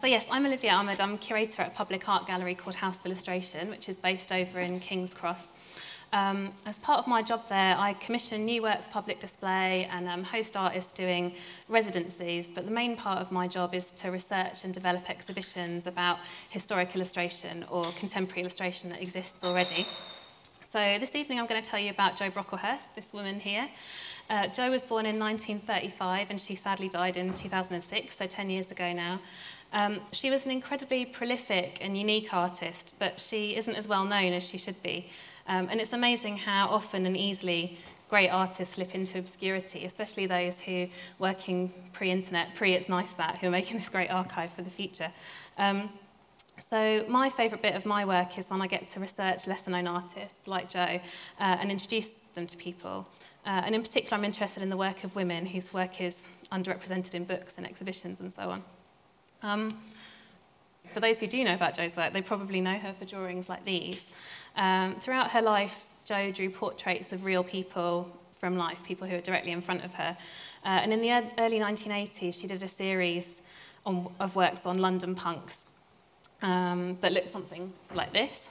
So yes, I'm Olivia Ahmad. I'm curator at a public art gallery called House of Illustration, which is based over in King's Cross. As part of my job there, I commission new work for public display and host artists doing residencies, but the main part of my job is to research and develop exhibitions about historic illustration or contemporary illustration that exists already. So this evening I'm going to tell you about Jo Brocklehurst, this woman here. Jo was born in 1935 and she sadly died in 2006, so 10 years ago now. She was an incredibly prolific and unique artist, but she isn't as well known as she should be. And it's amazing how often and easily great artists slip into obscurity, especially those who, working pre-internet, pre-It's Nice That, who are making this great archive for the future. So my favourite bit of my work is when I get to research lesser-known artists like Jo and introduce them to people. And in particular, I'm interested in the work of women whose work is underrepresented in books and exhibitions and so on. For those who do know about Jo's work, they probably know her for drawings like these. Throughout her life, Jo drew portraits of real people from life, people who are directly in front of her. And in the early 1980s, she did a series of works on London punks that looked something like this.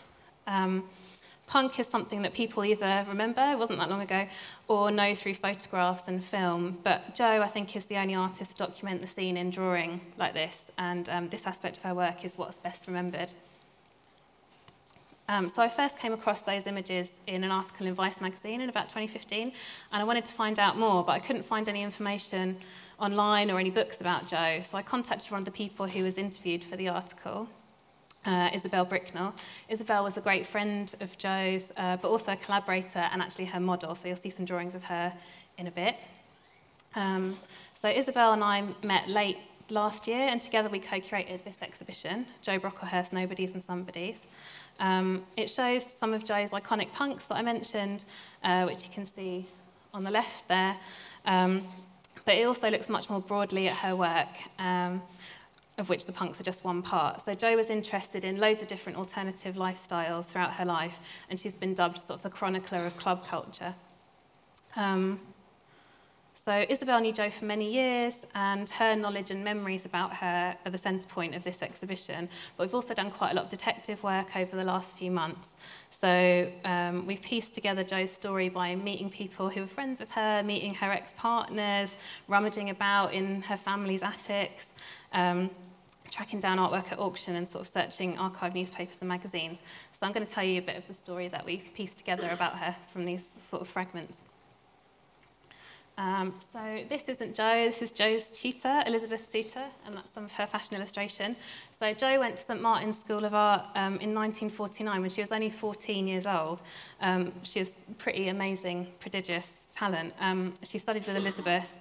Punk is something that people either remember, it wasn't that long ago, or know through photographs and film. But Jo, I think, is the only artist to document the scene in drawing like this, and this aspect of her work is what's best remembered. So I first came across those images in an article in Vice magazine in about 2015, and I wanted to find out more, but I couldn't find any information online or any books about Jo. So I contacted one of the people who was interviewed for the article, Isabel Bricknell. Isabel was a great friend of Jo's, but also a collaborator and actually her model, so you'll see some drawings of her in a bit. So Isabel and I met late last year, and together we co-curated this exhibition, Jo Brocklehurst, Nobodies and Somebodies. It shows some of Jo's iconic punks that I mentioned, which you can see on the left there, but it also looks much more broadly at her work, of which the punks are just one part. So Jo was interested in loads of different alternative lifestyles throughout her life, and she's been dubbed sort of the chronicler of club culture. So Isabel knew Jo for many years, and her knowledge and memories about her are the centre point of this exhibition. But we've also done quite a lot of detective work over the last few months. So we've pieced together Jo's story by meeting people who were friends with her, meeting her ex-partners, rummaging about in her family's attics, tracking down artwork at auction and sort of searching archive newspapers and magazines. So I'm going to tell you a bit of the story that we've pieced together about her from these sort of fragments. So this isn't Jo, this is Jo's tutor, Elizabeth Souter, and that's some of her fashion illustration. So Jo went to St Martin's School of Art in 1949 when she was only 14 years old. She has pretty amazing, prodigious talent. She studied with Elizabeth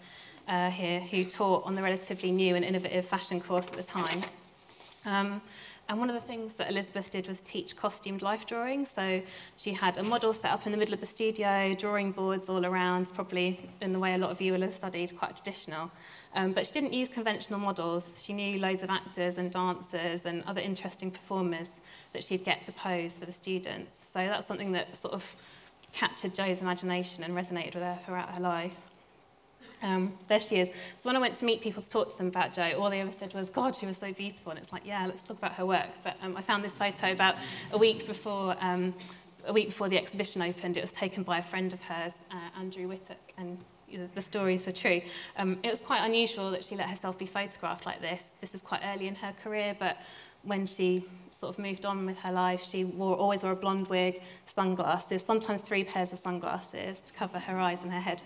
here, who taught on the relatively new and innovative fashion course at the time. And one of the things that Elizabeth did was teach costumed life drawing. So she had a model set up in the middle of the studio, drawing boards all around, probably in the way a lot of you will have studied, quite traditional. But she didn't use conventional models. She knew loads of actors and dancers and other interesting performers that she'd get to pose for the students. So that's something that sort of captured Jo's imagination and resonated with her throughout her life. There she is. So when I went to meet people to talk to them about Jo, all they ever said was, God, she was so beautiful. And it's like, yeah, let's talk about her work. But I found this photo about a week before the exhibition opened. It was taken by a friend of hers, Andrew Whittock, and the stories were true. It was quite unusual that she let herself be photographed like this. This is quite early in her career, but when she sort of moved on with her life, she always wore a blonde wig, sunglasses, sometimes 3 pairs of sunglasses to cover her eyes and her head.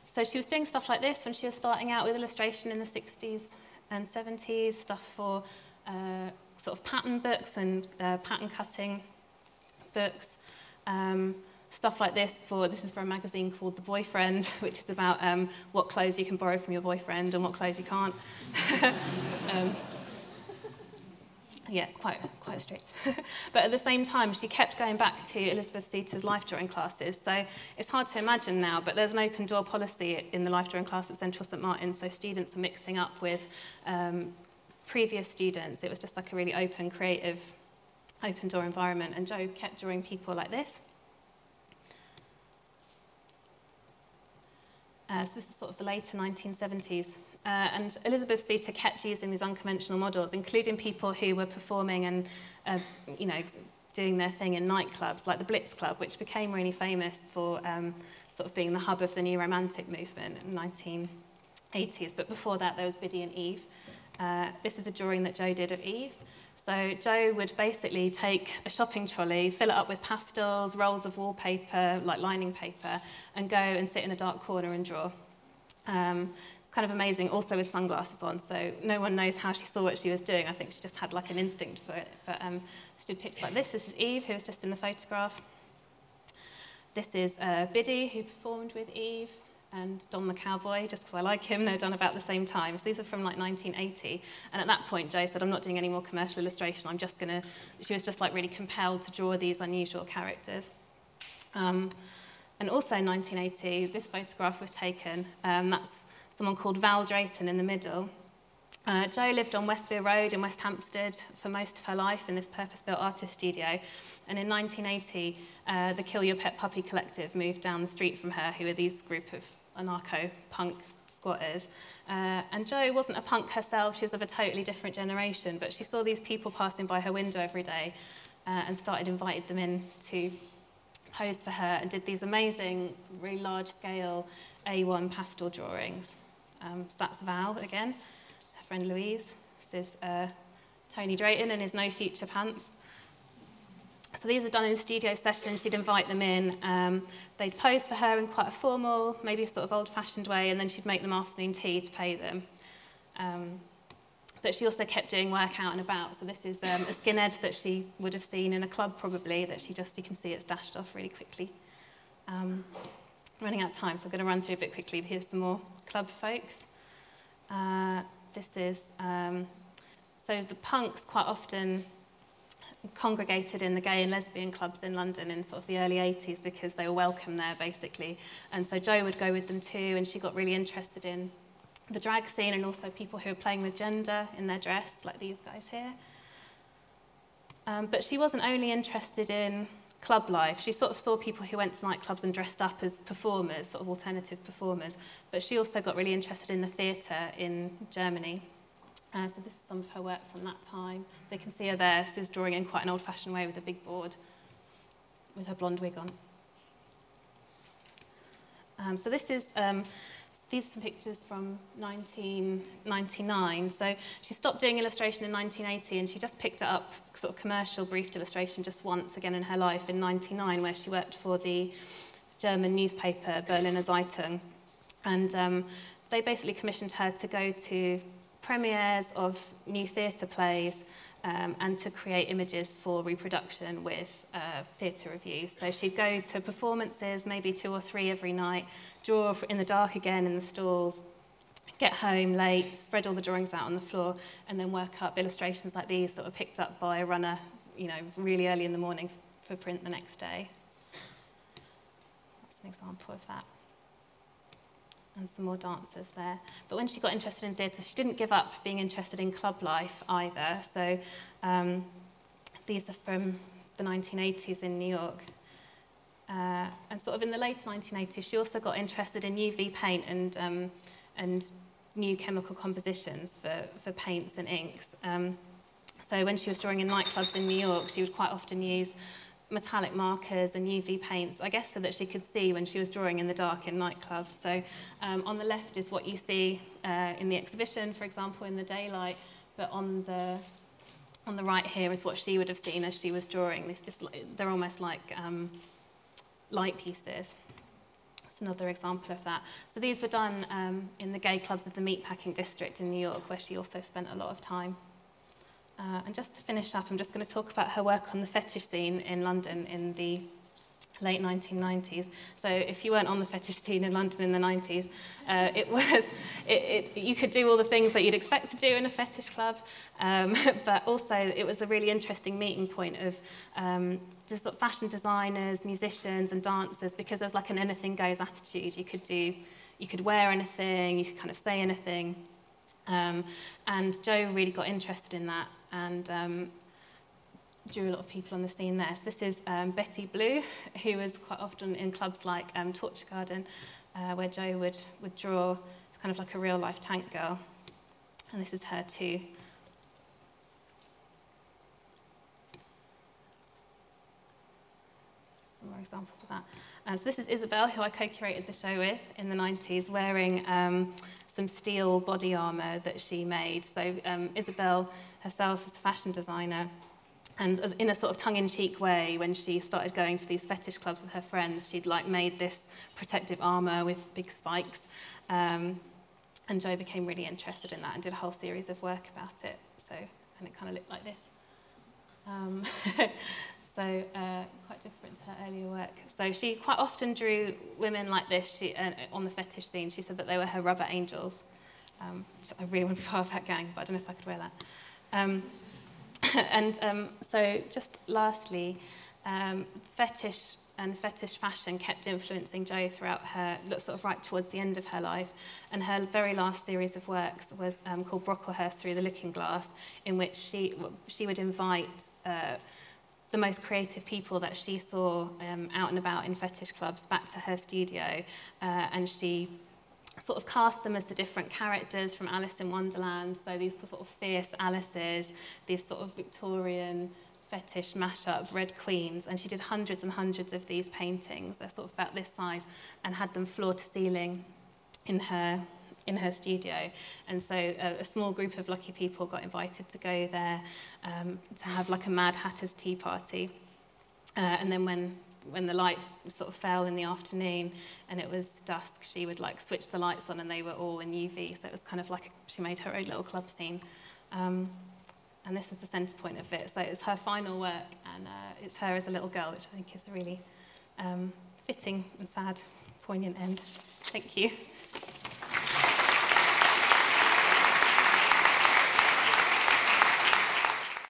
So she was doing stuff like this when she was starting out with illustration in the 60s and 70s, stuff for sort of pattern books and pattern cutting books. Stuff like this is for a magazine called The Boyfriend, which is about what clothes you can borrow from your boyfriend and what clothes you can't. Yeah, it's quite strict. But at the same time, she kept going back to Elizabeth Souter's life drawing classes. So it's hard to imagine now, but there's an open door policy in the life drawing class at Central St Martin's, so students were mixing up with previous students. It was just like a really open, creative, open door environment, and Jo kept drawing people like this. So this is sort of the later 1970s. And Elizabeth Souter kept using these unconventional models, including people who were performing and, you know, doing their thing in nightclubs, like the Blitz Club, which became really famous for sort of being the hub of the New Romantic movement in the 1980s. But before that, there was Biddy and Eve. This is a drawing that Jo did of Eve. So Jo would basically take a shopping trolley, fill it up with pastels, rolls of wallpaper, like lining paper, and go and sit in a dark corner and draw. It's kind of amazing, also with sunglasses on, so no one knows how she saw what she was doing. I think she just had like an instinct for it. But she did pictures like this. This is Eve, who was just in the photograph. This is Biddy, who performed with Eve, and Don the Cowboy, just because I like him. They're done about the same time. So these are from like 1980. And at that point, Jo said, I'm not doing any more commercial illustration. I'm just going to... She was just like really compelled to draw these unusual characters. And also in 1980, this photograph was taken. That's someone called Val Drayton in the middle. Jo lived on Westbere Road in West Hampstead for most of her life in this purpose-built artist studio. And in 1980, the Kill Your Pet Puppy Collective moved down the street from her, who are these group of anarcho-punk squatters. And Jo wasn't a punk herself, she was of a totally different generation, but she saw these people passing by her window every day and started inviting them in to pose for her and did these amazing, really large-scale A1 pastel drawings. So that's Val again, her friend Louise. This is Tony Drayton in his No Future pants. So these are done in studio sessions. She'd invite them in. They'd pose for her in quite a formal, maybe sort of old-fashioned way, and then she'd make them afternoon tea to pay them. But she also kept doing work out and about. So this is a skinhead that she would have seen in a club probably, that she just, you can see it's dashed off really quickly. Running out of time, so I'm going to run through a bit quickly. Here's some more club folks. This is, so the punks quite often congregated in the gay and lesbian clubs in London in sort of the early 80s because they were welcome there, basically. And so Jo would go with them too, and she got really interested in the drag scene and also people who were playing with gender in their dress, like these guys here. But she wasn't only interested in club life. She sort of saw people who went to nightclubs and dressed up as performers, sort of alternative performers. But she also got really interested in the theatre in Germany. So this is some of her work from that time. So you can see her there. She's drawing in quite an old-fashioned way with a big board, with her blonde wig on. So this is, these are some pictures from 1999. So she stopped doing illustration in 1980, and she just picked it up, sort of commercial briefed illustration, just once again in her life in 99, where she worked for the German newspaper Berliner Zeitung. And they basically commissioned her to go to premieres of new theatre plays and to create images for reproduction with theatre reviews. So she'd go to performances, maybe 2 or 3 every night, draw in the dark again in the stalls, get home late, spread all the drawings out on the floor, and then work up illustrations like these that were picked up by a runner, you know, really early in the morning for print the next day. That's an example of that. And some more dancers there. But when she got interested in theatre, she didn't give up being interested in club life either. So these are from the 1980s in New York. And sort of in the late 1980s, she also got interested in UV paint and new chemical compositions for paints and inks. So when she was drawing in nightclubs in New York, she would quite often use metallic markers and UV paints, I guess so that she could see when she was drawing in the dark in nightclubs. So on the left is what you see in the exhibition, for example, in the daylight, but on the right here is what she would have seen as she was drawing. They're almost like light pieces. That's another example of that. So these were done in the gay clubs of the Meatpacking District in New York, where she also spent a lot of time. And just to finish up, I'm just going to talk about her work on the fetish scene in London in the late 1990s. So if you weren't on the fetish scene in London in the 90s, you could do all the things that you'd expect to do in a fetish club, but also it was a really interesting meeting point of just sort of fashion designers, musicians and dancers, because there's like an anything goes attitude. You could wear anything, you could kind of say anything. And Jo really got interested in that and drew a lot of people on the scene there. So this is Betty Blue, who was quite often in clubs like Torture Garden, where Jo would draw kind of like a real-life tank girl. And this is her too. Some more examples of that. So this is Isabel, who I co-curated the show with in the 90s, wearing some steel body armour that she made. So Isabel herself is a fashion designer, and as in a sort of tongue-in-cheek way, when she started going to these fetish clubs with her friends, she'd like made this protective armour with big spikes. And Jo became really interested in that and did a whole series of work about it. So, and it kind of looked like this. So quite different to her earlier work. So she quite often drew women like this on the fetish scene. She said that they were her rubber angels. I really want to be part of that gang, but I don't know if I could wear that. So just lastly, fetish and fetish fashion kept influencing Jo throughout her, sort of right towards the end of her life. And her very last series of works was called Brocklehurst Through the Looking Glass, in which she would invite the most creative people that she saw out and about in fetish clubs back to her studio, and she sort of cast them as the different characters from Alice in Wonderland, so these sort of fierce Alices, these sort of Victorian fetish mashup red queens, and she did hundreds and hundreds of these paintings. They're sort of about this size, and had them floor to ceiling in her studio. And so a small group of lucky people got invited to go there to have like a Mad Hatter's tea party. And then when the light sort of fell in the afternoon and it was dusk, she would like switch the lights on and they were all in UV. So it was kind of like she made her own little club scene. And this is the centre point of it. So it's her final work, and it's her as a little girl, which I think is a really fitting and sad, poignant end. Thank you.